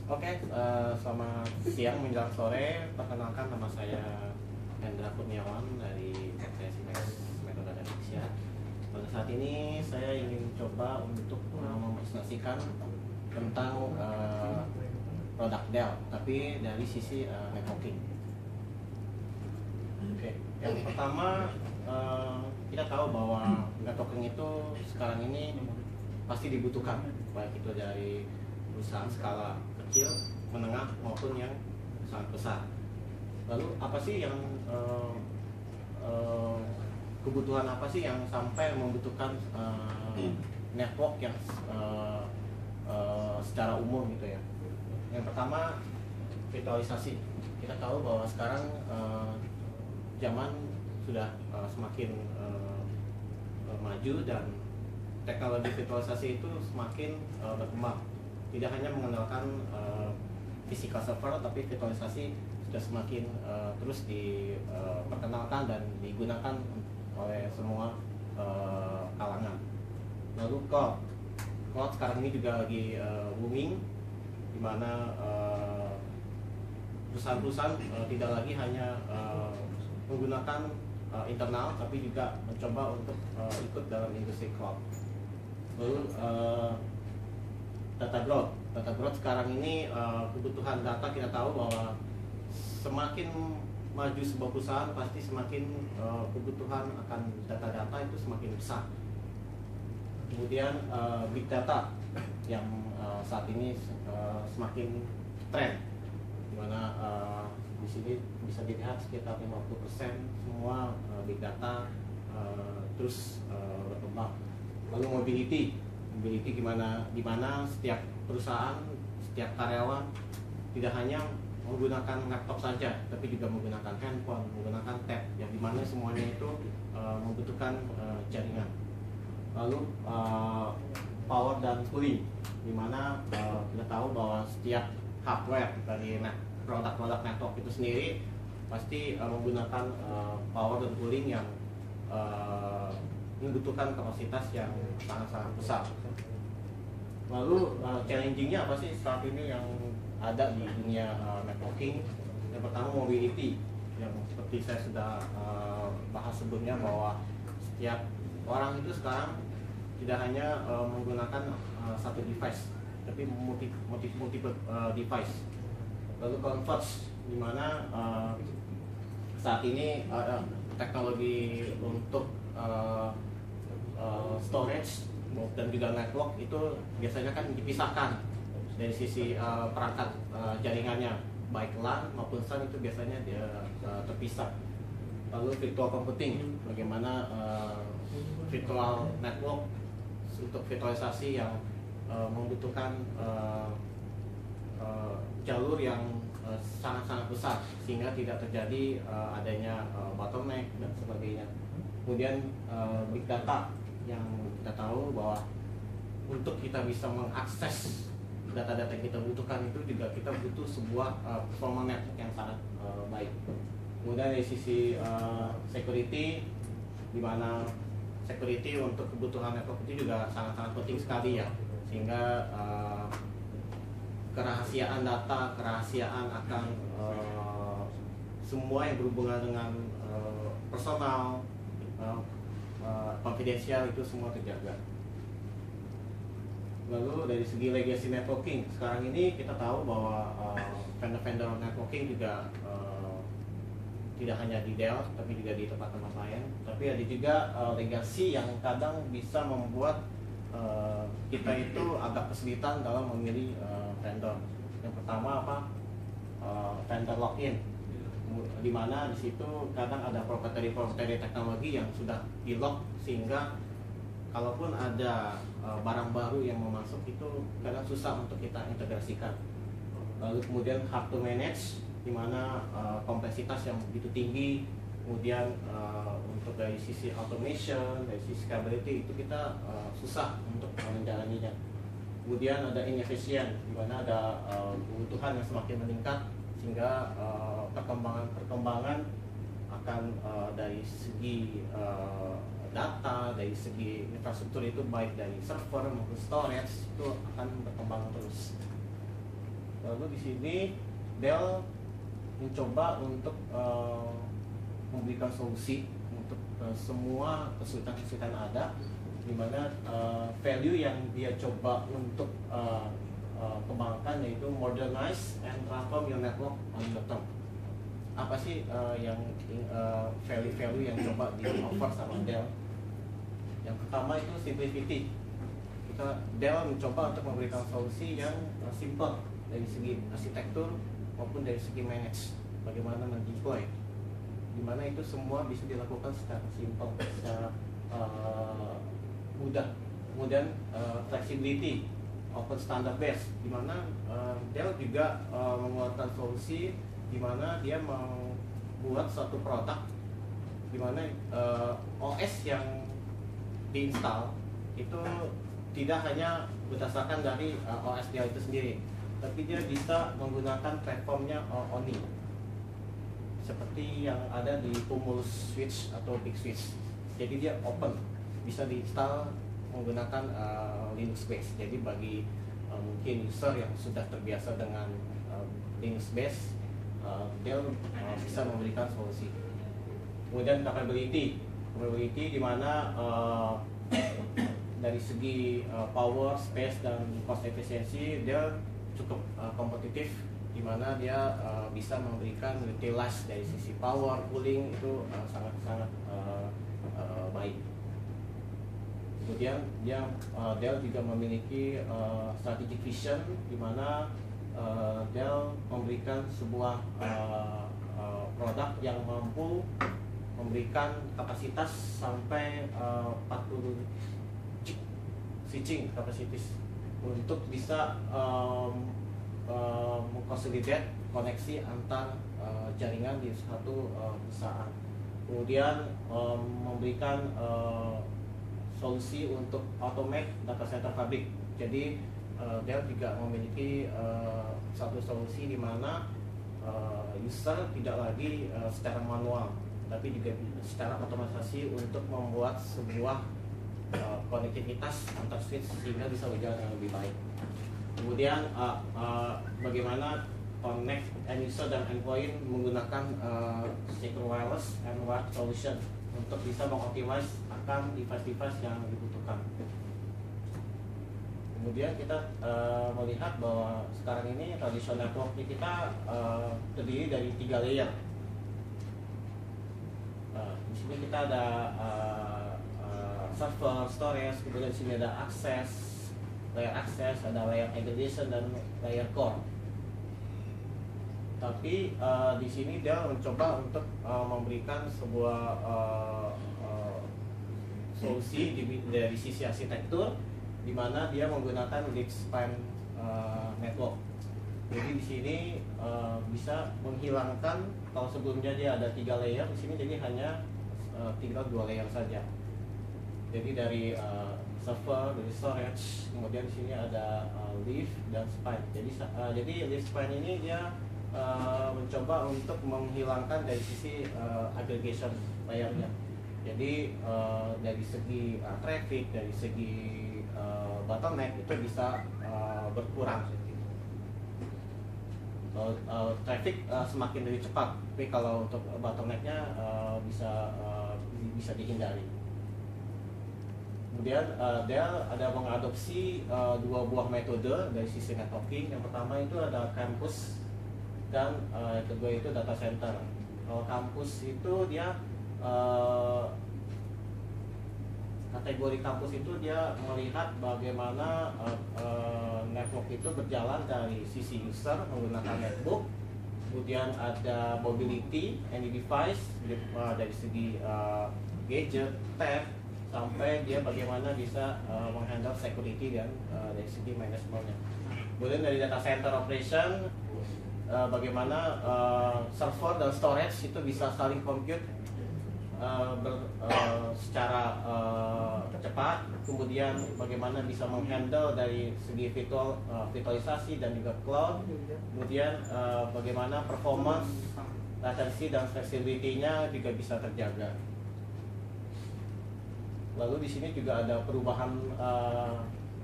Oke, selamat siang menjelang sore. Perkenalkan, nama saya Hendra Kurniawan dari PT Simex Metode Indonesia. Pada saat ini saya ingin coba untuk mempresentasikan tentang produk Dell, tapi dari sisi networking. Oke, yang pertama kita tahu bahwa networking itu sekarang ini pasti dibutuhkan, baik itu dari perusahaan skala kecil, menengah maupun yang sangat besar. Lalu apa sih yang kebutuhan apa sih yang sampai membutuhkan network yang secara umum gitu ya? Yang pertama, virtualisasi. Kita tahu bahwa sekarang zaman sudah semakin maju dan teknologi virtualisasi itu semakin berkembang. Tidak hanya mengandalkan physical server, tapi virtualisasi sudah semakin terus diperkenalkan dan digunakan oleh semua kalangan. Lalu cloud sekarang ini juga lagi booming, di mana perusahaan-perusahaan tidak lagi hanya menggunakan internal, tapi juga mencoba untuk ikut dalam industri cloud. Lalu data growth sekarang ini kebutuhan data, kita tahu bahwa semakin maju sebuah perusahaan pasti semakin kebutuhan akan data-data itu semakin besar. Kemudian big data yang saat ini semakin tren, dimana di sini bisa dilihat sekitar 50% semua big data terus berkembang. Lalu mobility dimana setiap perusahaan, setiap karyawan tidak hanya menggunakan laptop saja, tapi juga menggunakan handphone, menggunakan tab, yang dimana semuanya itu membutuhkan jaringan. Lalu power dan cooling, dimana kita tahu bahwa setiap hardware dari produk-produk network itu sendiri pasti menggunakan power dan cooling yang membutuhkan kapasitas yang sangat-sangat besar. Lalu challengingnya apa sih saat ini yang ada di dunia networking? Yang pertama, mobility, yang seperti saya sudah bahas sebelumnya, bahwa setiap orang itu sekarang tidak hanya menggunakan satu device, tapi multiple device. Lalu converge, di mana saat ini teknologi untuk storage dan juga network itu biasanya kan dipisahkan dari sisi perangkat jaringannya, baik LAN maupun SAN itu biasanya dia terpisah. Lalu virtual computing, bagaimana virtual network untuk virtualisasi yang membutuhkan jalur yang sangat-sangat besar, sehingga tidak terjadi adanya bottleneck dan sebagainya. Kemudian big data, yang kita tahu bahwa untuk kita bisa mengakses data-data yang kita butuhkan itu juga kita butuh sebuah performa network yang sangat baik. Kemudian dari sisi security, di mana security untuk kebutuhan network itu juga sangat-sangat penting sekali ya, sehingga kerahasiaan data, kerahasiaan akan semua yang berhubungan dengan personal, konfidensial itu semua terjaga. Lalu dari segi legacy networking, sekarang ini kita tahu bahwa vendor-vendor networking juga tidak hanya di Dell, tapi juga di tempat-tempat lain. Tapi ada juga legacy yang kadang bisa membuat kita itu agak kesulitan dalam memilih vendor. Yang pertama apa? Vendor login, di mana di situ kadang ada proprietary teknologi yang sudah di-lock, sehingga kalaupun ada barang baru yang mau masuk itu kadang susah untuk kita integrasikan. Lalu kemudian hard to manage, di mana kompleksitas yang begitu tinggi. Kemudian untuk dari sisi automation, dari sisi scalability itu kita susah untuk menjalaninya. Kemudian ada inefisien, di mana ada kebutuhan yang semakin meningkat, sehingga perkembangan akan dari segi data, dari segi infrastruktur itu baik dari server maupun storage itu akan berkembang terus. Lalu di sini Dell mencoba untuk memberikan solusi untuk semua kesulitan-kesulitan ada, di mana value yang dia coba untuk kembangkan yaitu modernize and transform your network on the term. Apa sih yang value-value yang coba di offer sama Dell? Yang pertama itu simplicity. Dell mencoba untuk memberikan solusi yang simple dari segi arsitektur maupun dari segi manage, bagaimana mendeploy, di mana itu semua bisa dilakukan secara simple, secara mudah. Kemudian flexibility, open standard base, di mana Dell juga mengeluarkan solusi di mana dia membuat suatu produk di mana OS yang diinstal itu tidak hanya berdasarkan dari OS dia itu sendiri, tapi dia bisa menggunakan platformnya ONI seperti yang ada di Cumulus Switch atau Big Switch. Jadi dia open, bisa diinstal menggunakan Linux base. Jadi bagi mungkin user yang sudah terbiasa dengan Linux base, Dell bisa memberikan solusi. Kemudian capability di mana dari segi power, space, dan cost efisiensi Dell cukup kompetitif, di mana dia bisa memberikan utilize dari sisi power, cooling itu sangat-sangat baik. Kemudian Dell juga memiliki strategic vision, di mana Dell memberikan sebuah produk yang mampu memberikan kapasitas sampai 40 gig switching kapasitas untuk bisa mengkonsolidate koneksi antar jaringan di satu perusahaan. Kemudian memberikan solusi untuk automate data center fabric. Jadi Dell juga memiliki satu solusi di mana user tidak lagi secara manual, tapi juga secara otomatisasi untuk membuat sebuah konektivitas antar switch sehingga bisa berjalan dengan lebih baik. Kemudian bagaimana connect end user dan endpoint menggunakan secure wireless and wired solution untuk bisa mengoptimize akan device-device yang dibutuhkan. Kemudian kita melihat bahwa sekarang ini traditional network kita terdiri dari 3 layer. Di sini kita ada server, storage, kemudian di sini ada layer access, ada layer aggregation dan layer core. Tapi di sini dia mencoba untuk memberikan sebuah solusi dari sisi arsitektur, di mana dia menggunakan leaf span network. Jadi di sini bisa menghilangkan, kalau sebelumnya dia ada 3 layer, di sini jadi hanya tinggal 2 layer saja. Jadi dari server, dari storage, kemudian di sini ada leaf dan span. Jadi leaf span ini dia mencoba untuk menghilangkan dari sisi aggregation layernya. Jadi dari segi traffic, dari segi bottleneck itu bisa berkurang. Traffic semakin lebih cepat, tapi kalau untuk bottlenecknya bisa dihindari. Kemudian Dell ada mengadopsi 2 buah metode dari sisi networking. Yang pertama itu ada campus dan kedua itu data center. Kalau kampus itu dia kategori kampus itu dia melihat bagaimana network itu berjalan dari sisi user menggunakan netbook, kemudian ada mobility, any device dari segi gadget, tab, sampai dia bagaimana bisa menghandle security dan dari segi manajemennya. Kemudian dari data center operation, bagaimana server dan storage itu bisa saling compute secara cepat, kemudian bagaimana bisa menghandle dari segi virtualisasi dan juga cloud, kemudian bagaimana performance, latency dan flexibility-nya juga bisa terjaga. Lalu di sini juga ada perubahan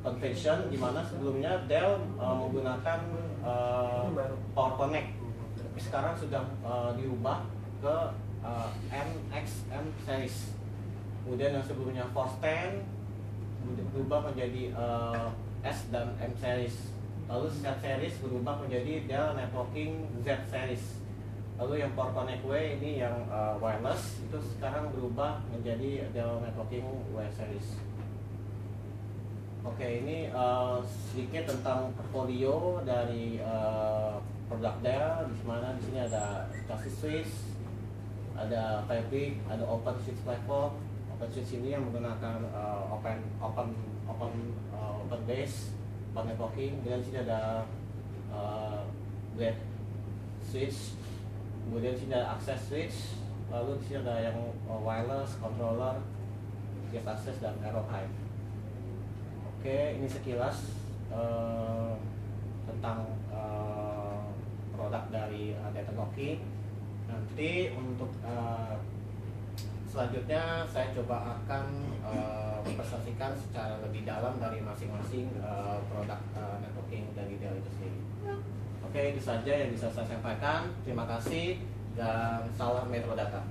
convention, di mana sebelumnya Dell menggunakan Power Connect, tapi sekarang sudah diubah ke MXM series. Kemudian yang sebelumnya Force 10 berubah menjadi S dan M series. Lalu Z series berubah menjadi Dell Networking Z series. Lalu yang Power Connect W ini yang wireless itu sekarang berubah menjadi Dell Networking W series. Oke, ini sedikit tentang portfolio dari produk Dell. Di mana di sini ada Chassis Switch, ada Fabric, ada Open Switch Platform. Open Switch ini yang menggunakan open base, open networking. Kemudian di sini ada Blade Switch, kemudian di sini ada Access Switch, lalu di sini ada yang wireless controller, guest access dan Aerohive. Oke, ini sekilas tentang produk dari Data Talkie. Nanti untuk selanjutnya saya coba akan mempresentasikan secara lebih dalam dari masing-masing produk networking dari Dell itu sendiri. Oke, itu saja yang bisa saya sampaikan. Terima kasih dan salam Metro Data.